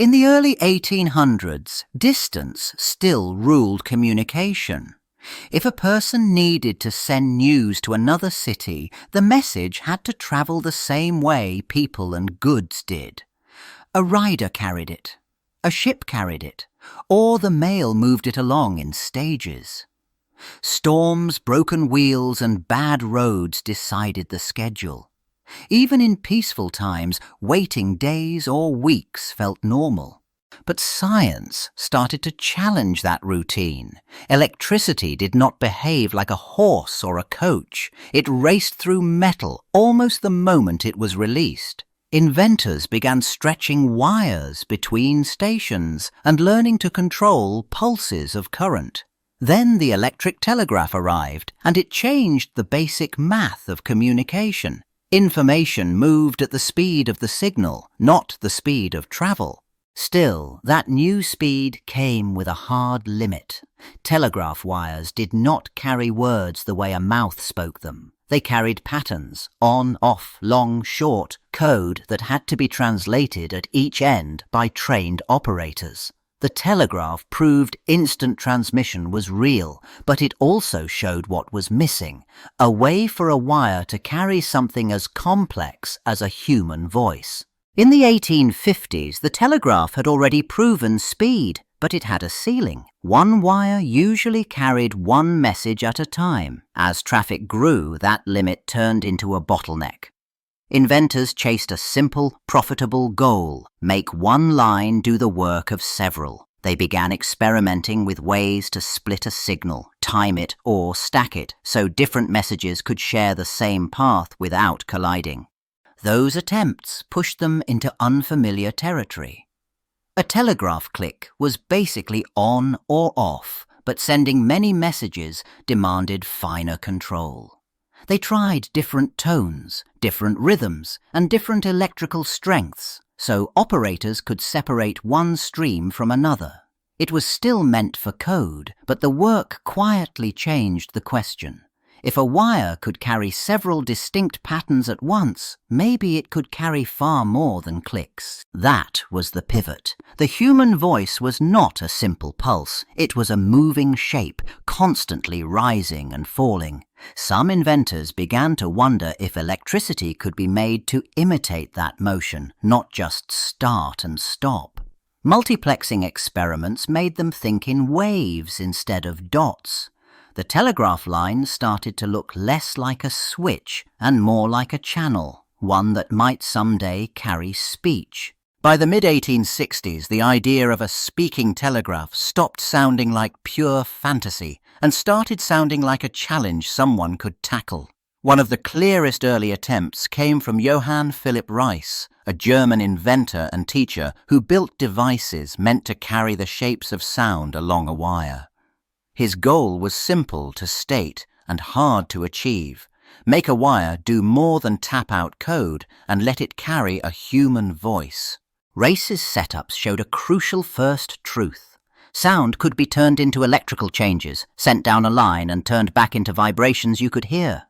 In the early 1800s, distance still ruled communication. If a person needed to send news to another city, the message had to travel the same way people and goods did. A rider carried it, a ship carried it, or the mail moved it along in stages. Storms, broken wheels, and bad roads decided the schedule. Even in peaceful times, waiting days or weeks felt normal. But science started to challenge that routine. Electricity did not behave like a horse or a coach. It raced through metal almost the moment it was released. Inventors began stretching wires between stations and learning to control pulses of current. Then the electric telegraph arrived, and it changed the basic math of communication. Information moved at the speed of the signal, not the speed of travel. Still, that new speed came with a hard limit. Telegraph wires did not carry words the way a mouth spoke them. They carried patterns, on, off, long, short, code that had to be translated at each end by trained operators. The telegraph proved instant transmission was real, but it also showed what was missing, a way for a wire to carry something as complex as a human voice. In the 1850s, the telegraph had already proven speed, but it had a ceiling. One wire usually carried one message at a time. As traffic grew, that limit turned into a bottleneck. Inventors chased a simple, profitable goal: make one line do the work of several. They began experimenting with ways to split a signal, time it or stack it, so different messages could share the same path without colliding. Those attempts pushed them into unfamiliar territory. A telegraph click was basically on or off, but sending many messages demanded finer control. They tried different tones, different rhythms, and different electrical strengths, so operators could separate one stream from another. It was still meant for code, but the work quietly changed the question. If a wire could carry several distinct patterns at once, maybe it could carry far more than clicks. That was the pivot. The human voice was not a simple pulse. It was a moving shape, constantly rising and falling. Some inventors began to wonder if electricity could be made to imitate that motion, not just start and stop. Multiplexing experiments made them think in waves instead of dots. The telegraph line started to look less like a switch and more like a channel, one that might someday carry speech. By the mid-1860s, the idea of a speaking telegraph stopped sounding like pure fantasy and started sounding like a challenge someone could tackle. One of the clearest early attempts came from Johann Philipp Reis, a German inventor and teacher who built devices meant to carry the shapes of sound along a wire. His goal was simple to state and hard to achieve: make a wire do more than tap out code and let it carry a human voice. Reis's setups showed a crucial first truth. Sound could be turned into electrical changes, sent down a line and turned back into vibrations you could hear.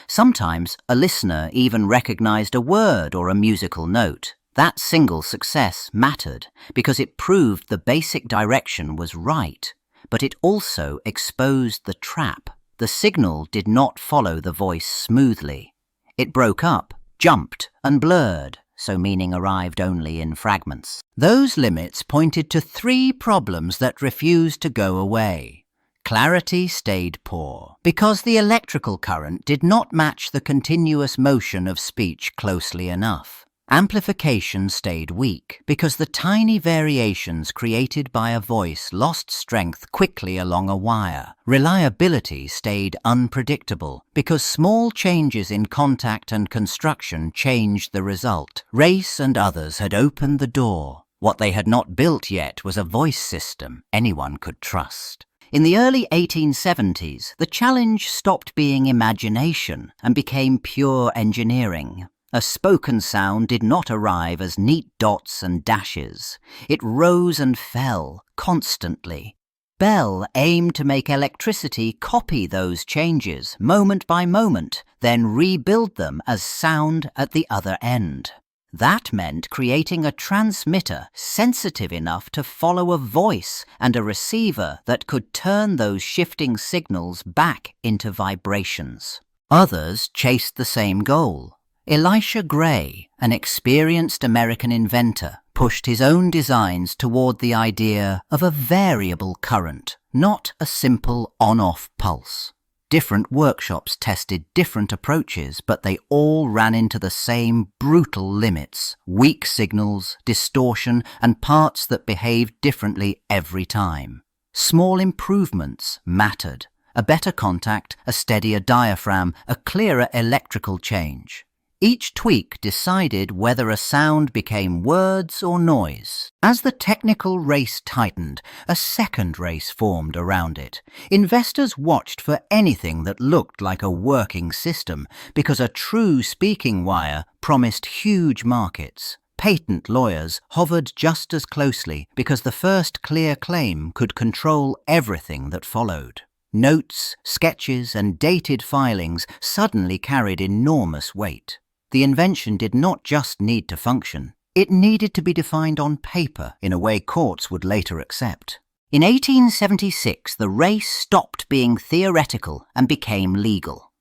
Sometimes a listener even recognized a word or a musical note. That single success mattered because it proved the basic direction was right. But it also exposed the trap. The signal did not follow the voice smoothly. It broke up, jumped, and blurred, so meaning arrived only in fragments. Those limits pointed to three problems that refused to go away. Clarity stayed poor, because the electrical current did not match the continuous motion of speech closely enough. Amplification stayed weak, because the tiny variations created by a voice lost strength quickly along a wire. Reliability stayed unpredictable, because small changes in contact and construction changed the result. Reis and others had opened the door. What they had not built yet was a voice system anyone could trust. In the early 1870s, the challenge stopped being imagination and became pure engineering. A spoken sound did not arrive as neat dots and dashes. It rose and fell constantly. Bell aimed to make electricity copy those changes moment by moment, then rebuild them as sound at the other end. That meant creating a transmitter sensitive enough to follow a voice and a receiver that could turn those shifting signals back into vibrations. Others chased the same goal. Elisha Gray, an experienced American inventor, pushed his own designs toward the idea of a variable current, not a simple on-off pulse. Different workshops tested different approaches, but they all ran into the same brutal limits: weak signals, distortion, and parts that behaved differently every time. Small improvements mattered: a better contact, a steadier diaphragm, a clearer electrical change. Each tweak decided whether a sound became words or noise. As the technical race tightened, a second race formed around it. Investors watched for anything that looked like a working system, because a true speaking wire promised huge markets. Patent lawyers hovered just as closely, because the first clear claim could control everything that followed. Notes, sketches, and dated filings suddenly carried enormous weight. The invention did not just need to function. It needed to be defined on paper in a way courts would later accept. In 1876, the race stopped being theoretical and became legal.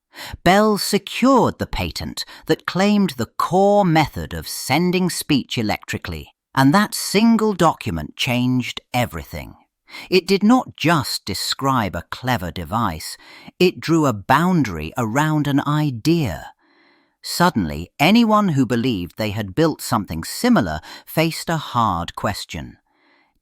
Bell secured the patent that claimed the core method of sending speech electrically, and that single document changed everything. It did not just describe a clever device, it drew a boundary around an idea. Suddenly, anyone who believed they had built something similar faced a hard question.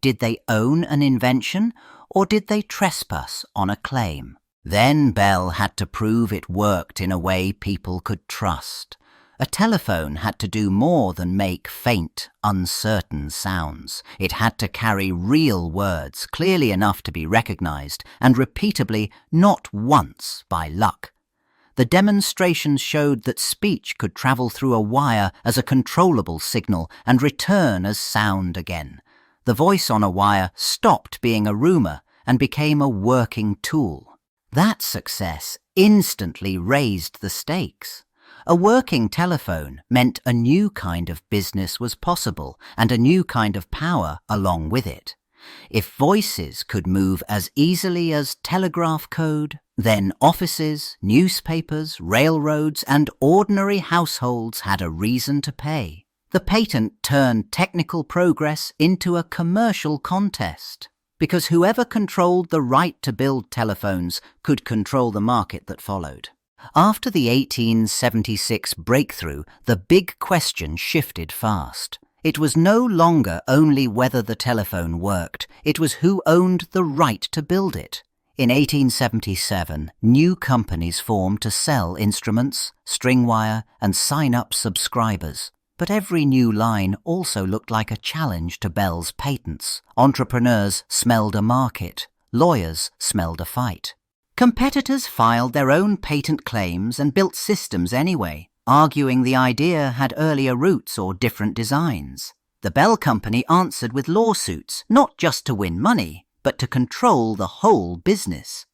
Did they own an invention, or did they trespass on a claim? Then Bell had to prove it worked in a way people could trust. A telephone had to do more than make faint, uncertain sounds. It had to carry real words, clearly enough to be recognized, and repeatably, not once by luck. The demonstrations showed that speech could travel through a wire as a controllable signal and return as sound again. The voice on a wire stopped being a rumor and became a working tool. That success instantly raised the stakes. A working telephone meant a new kind of business was possible, and a new kind of power along with it. If voices could move as easily as telegraph code, then offices, newspapers, railroads, and ordinary households had a reason to pay. The patent turned technical progress into a commercial contest, because whoever controlled the right to build telephones could control the market that followed. After the 1876 breakthrough, the big question shifted fast. It was no longer only whether the telephone worked, it was who owned the right to build it. In 1877, new companies formed to sell instruments, string wire, and sign up subscribers. But every new line also looked like a challenge to Bell's patents. Entrepreneurs smelled a market. Lawyers smelled a fight. Competitors filed their own patent claims and built systems anyway, arguing the idea had earlier roots or different designs. The Bell Company answered with lawsuits, not just to win money, but to control the whole business.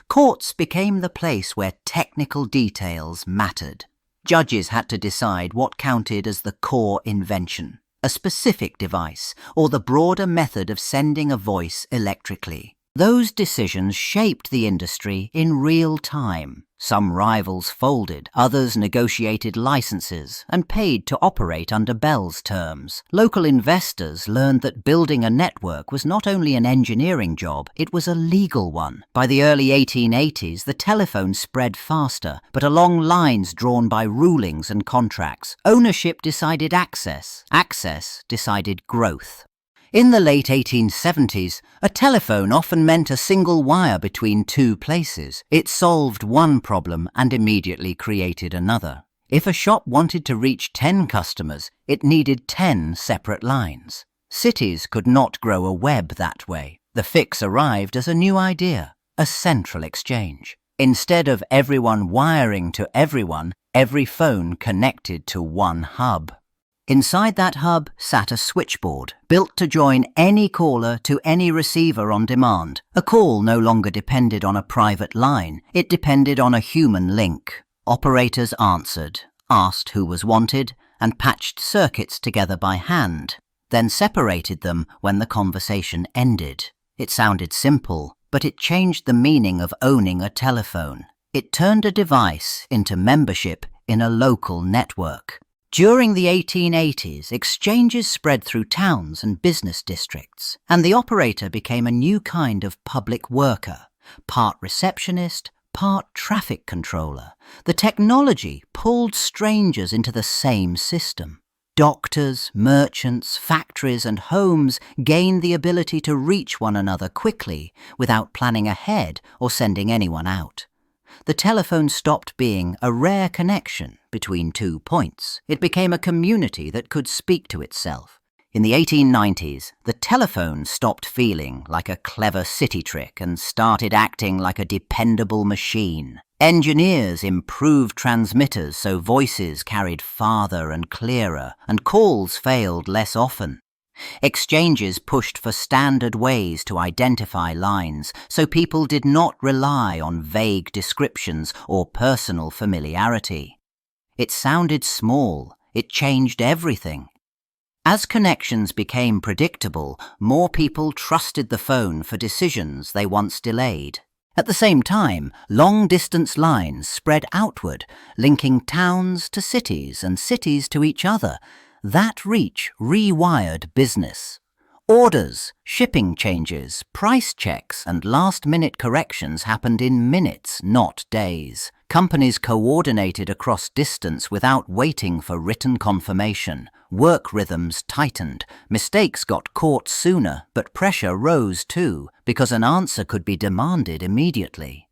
Courts became the place where technical details mattered. Judges had to decide what counted as the core invention, a specific device, or the broader method of sending a voice electrically. Those decisions shaped the industry in real time. Some rivals folded, others negotiated licenses and paid to operate under Bell's terms. Local investors learned that building a network was not only an engineering job, it was a legal one. By the early 1880s, the telephone spread faster, but along lines drawn by rulings and contracts. Ownership decided access. Access decided growth. In the late 1870s, a telephone often meant a single wire between two places. It solved one problem and immediately created another. If a shop wanted to reach 10 customers, it needed 10 separate lines. Cities could not grow a web that way. The fix arrived as a new idea, a central exchange. Instead of everyone wiring to everyone, every phone connected to one hub. Inside that hub sat a switchboard, built to join any caller to any receiver on demand. A call no longer depended on a private line, it depended on a human link. Operators answered, asked who was wanted, and patched circuits together by hand, then separated them when the conversation ended. It sounded simple, but it changed the meaning of owning a telephone. It turned a device into membership in a local network. During the 1880s, exchanges spread through towns and business districts, and the operator became a new kind of public worker, part receptionist, part traffic controller. The technology pulled strangers into the same system. Doctors, merchants, factories and homes gained the ability to reach one another quickly without planning ahead or sending anyone out. The telephone stopped being a rare connection between 2 points. It became a community that could speak to itself. In the 1890s, the telephone stopped feeling like a clever city trick and started acting like a dependable machine. Engineers improved transmitters so voices carried farther and clearer, and calls failed less often. Exchanges pushed for standard ways to identify lines so people did not rely on vague descriptions or personal familiarity. It sounded small. It changed everything. As connections became predictable, more people trusted the phone for decisions they once delayed. At the same time, long-distance lines spread outward, linking towns to cities and cities to each other. That reach rewired business. Orders, shipping changes, price checks, and last-minute corrections happened in minutes, not days. Companies coordinated across distance without waiting for written confirmation. Work rhythms tightened. Mistakes got caught sooner, but pressure rose too, because an answer could be demanded immediately.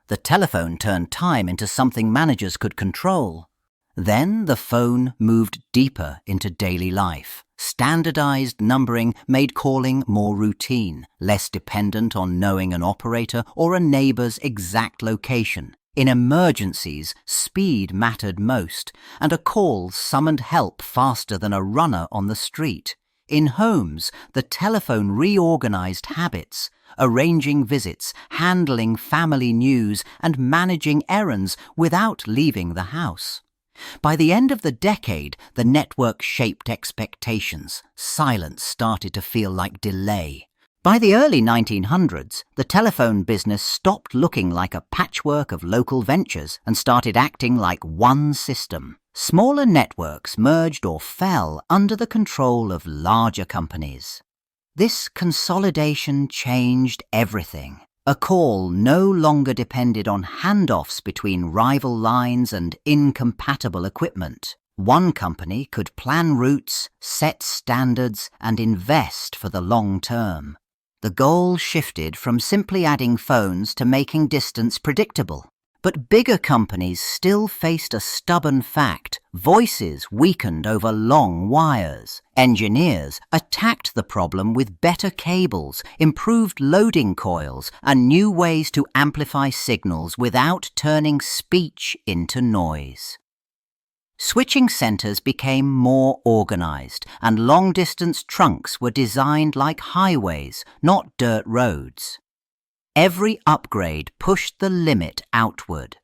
The telephone turned time into something managers could control. Then the phone moved deeper into daily life. Standardized numbering made calling more routine, less dependent on knowing an operator or a neighbor's exact location. In emergencies, speed mattered most, and a call summoned help faster than a runner on the street. In homes, the telephone reorganized habits, arranging visits, handling family news, and managing errands without leaving the house. By the end of the decade, the network shaped expectations. Silence started to feel like delay. By the early 1900s, the telephone business stopped looking like a patchwork of local ventures and started acting like one system. Smaller networks merged or fell under the control of larger companies. This consolidation changed everything. A call no longer depended on handoffs between rival lines and incompatible equipment. One company could plan routes, set standards, and invest for the long term. The goal shifted from simply adding phones to making distance predictable. But bigger companies still faced a stubborn fact: voices weakened over long wires. Engineers attacked the problem with better cables, improved loading coils, and new ways to amplify signals without turning speech into noise. Switching centers became more organized, and long-distance trunks were designed like highways, not dirt roads. Every upgrade pushed the limit outward.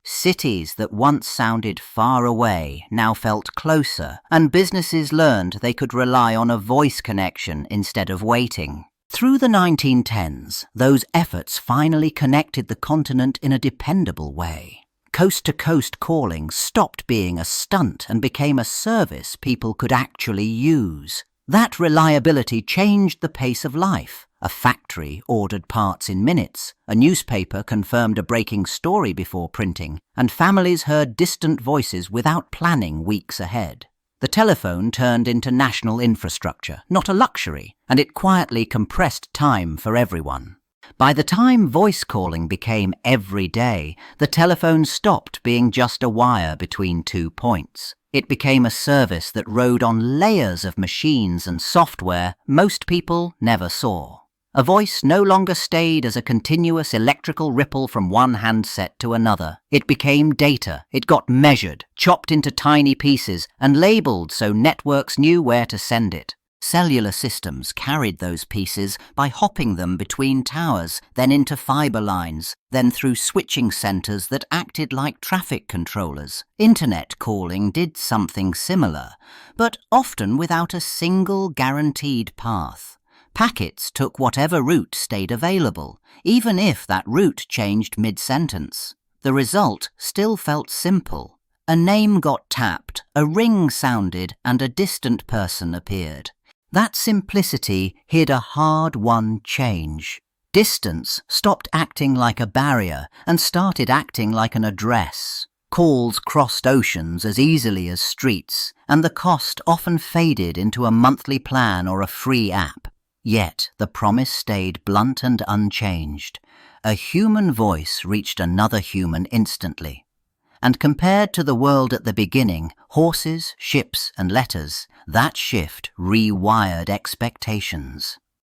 Cities that once sounded far away now felt closer, and businesses learned they could rely on a voice connection instead of waiting. Through the 1910s, those efforts finally connected the continent in a dependable way. Coast-to-coast calling stopped being a stunt and became a service people could actually use. That reliability changed the pace of life. A factory ordered parts in minutes, a newspaper confirmed a breaking story before printing, and families heard distant voices without planning weeks ahead. The telephone turned into national infrastructure, not a luxury, and it quietly compressed time for everyone. By the time voice calling became every day, the telephone stopped being just a wire between 2 points. It became a service that rode on layers of machines and software most people never saw. A voice no longer stayed as a continuous electrical ripple from one handset to another. It became data. It got measured, chopped into tiny pieces, and labeled so networks knew where to send it. Cellular systems carried those pieces by hopping them between towers, then into fiber lines, then through switching centers that acted like traffic controllers. Internet calling did something similar, but often without a single guaranteed path. Packets took whatever route stayed available, even if that route changed mid-sentence. The result still felt simple. A name got tapped, a ring sounded, and a distant person appeared. That simplicity hid a hard-won change. Distance stopped acting like a barrier and started acting like an address. Calls crossed oceans as easily as streets, and the cost often faded into a monthly plan or a free app. Yet the promise stayed blunt and unchanged. A human voice reached another human instantly. And compared to the world at the beginning, horses, ships, and letters, that shift rewired expectations.